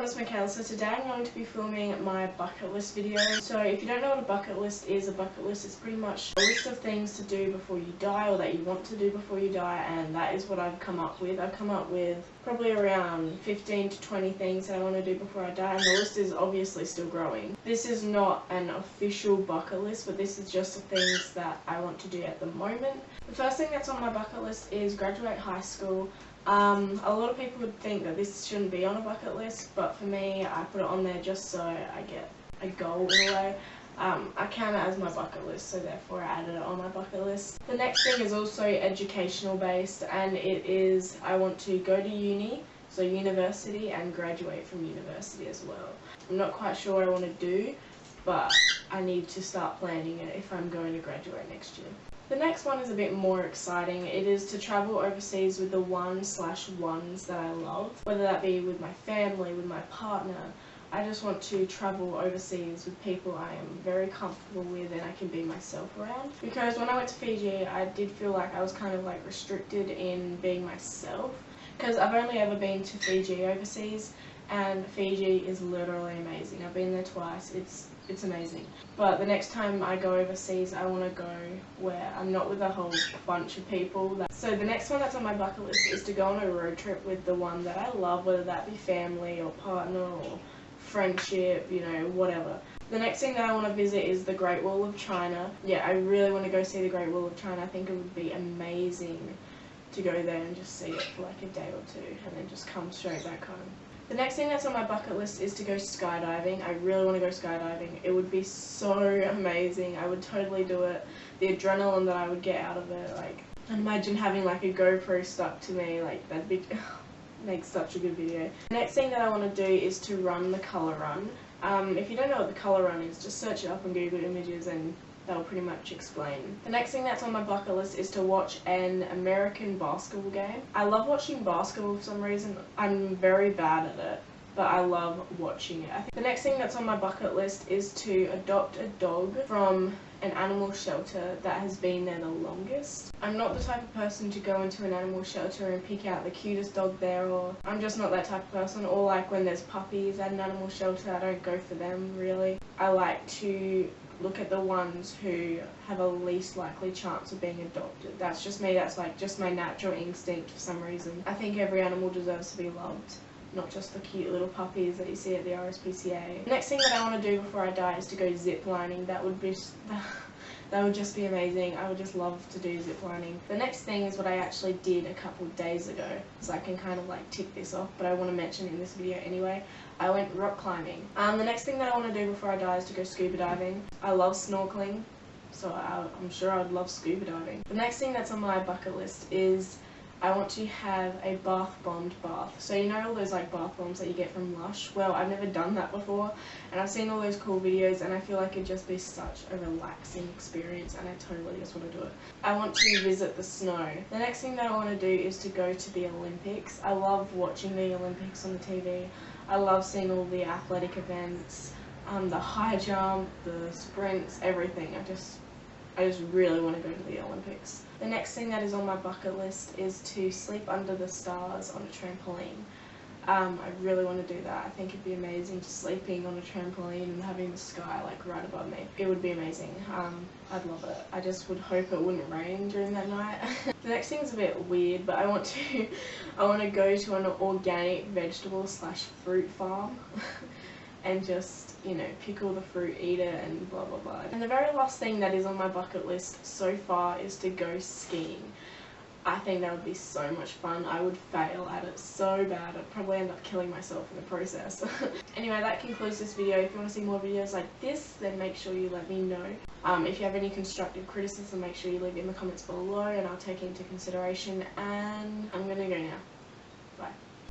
everyone, it's Mikayla. So today I'm going to be filming my bucket list video. So if you don't know what a bucket list is it's pretty much a list of things to do before you die, or that you want to do before you die, and that is what I've come up with. I've come up with probably around 15 to 20 things that I want to do before I die, and the list is obviously still growing. This is not an official bucket list, but this is just the things that I want to do at the moment. The first thing that's on my bucket list is graduate high school. A lot of people would think that this shouldn't be on a bucket list, but for me, I put it on there just so I get a goal in a way. I count it as my bucket list, so therefore I added it on my bucket list. The next thing is also educational based, and it is I want to go to uni, so university, and graduate from university as well. I'm not quite sure what I want to do, but I need to start planning it if I'm going to graduate next year. The next one is a bit more exciting. It is to travel overseas with the ones that I love, whether that be with my family, with my partner. I just want to travel overseas with people I am very comfortable with and I can be myself around. Because when I went to Fiji, I did feel like I was kind of like restricted in being myself, because I've only ever been to Fiji overseas, and Fiji is literally amazing. I've been there twice. It's amazing. But the next time I go overseas, I want to go where I'm not with a whole bunch of people. So the next one that's on my bucket list is to go on a road trip with the one that I love, whether that be family or partner or friendship, you know, whatever. The next thing that I want to visit is the Great Wall of China. Yeah, I really want to go see the Great Wall of China. I think it would be amazing to go there and just see it for like a day or two and then just come straight back home. The next thing that's on my bucket list is to go skydiving. I really want to go skydiving. It would be so amazing. I would totally do it. The adrenaline that I would get out of it, like, imagine having like a GoPro stuck to me, like that'd be make such a good video. The next thing that I want to do is to run the colour run. If you don't know what the colour run is, just search it up on Google Images and that'll pretty much explain. The next thing that's on my bucket list is to watch an American basketball game. I love watching basketball for some reason. I'm very bad at it, but I love watching it. The next thing that's on my bucket list is to adopt a dog from an animal shelter that has been there the longest. I'm not the type of person to go into an animal shelter and pick out the cutest dog there, or I'm just not that type of person. Or like when there's puppies at an animal shelter, I don't go for them really. I like to look at the ones who have a least likely chance of being adopted. That's just me. That's like just my natural instinct for some reason. I think every animal deserves to be loved, not just the cute little puppies that you see at the RSPCA. The next thing that I want to do before I die is to go zip lining. That would just be amazing. I would just love to do zip lining. The next thing is what I actually did a couple of days ago, so I can kind of like tick this off, but I want to mention in this video anyway. I went rock climbing. The next thing that I want to do before I die is to go scuba diving. I love snorkeling, so I'm sure I'd love scuba diving. The next thing that's on my bucket list is I want to have a bath-bombed bath. So you know all those like bath bombs that you get from Lush? Well, I've never done that before, and I've seen all those cool videos, and I feel like it'd just be such a relaxing experience, and I totally just want to do it. I want to visit the snow. The next thing that I want to do is to go to the Olympics. I love watching the Olympics on the TV. I love seeing all the athletic events, the high jump, the sprints, everything. I just really want to go to the Olympics. The next thing that is on my bucket list is to sleep under the stars on a trampoline. I really want to do that. I think it'd be amazing just sleeping on a trampoline and having the sky like right above me. It would be amazing. I'd love it. I just would hope it wouldn't rain during that night. The next thing is a bit weird, but I want to go to an organic vegetable / fruit farm and just, you know, pick all the fruit, eat it, and blah blah blah. And the very last thing that is on my bucket list so far is to go skiing. I think that would be so much fun. I would fail at it so bad. I'd probably end up killing myself in the process. Anyway, that concludes this video. If you want to see more videos like this, then make sure you let me know. If you have any constructive criticism, make sure you leave it in the comments below and I'll take it into consideration. And I'm gonna go now.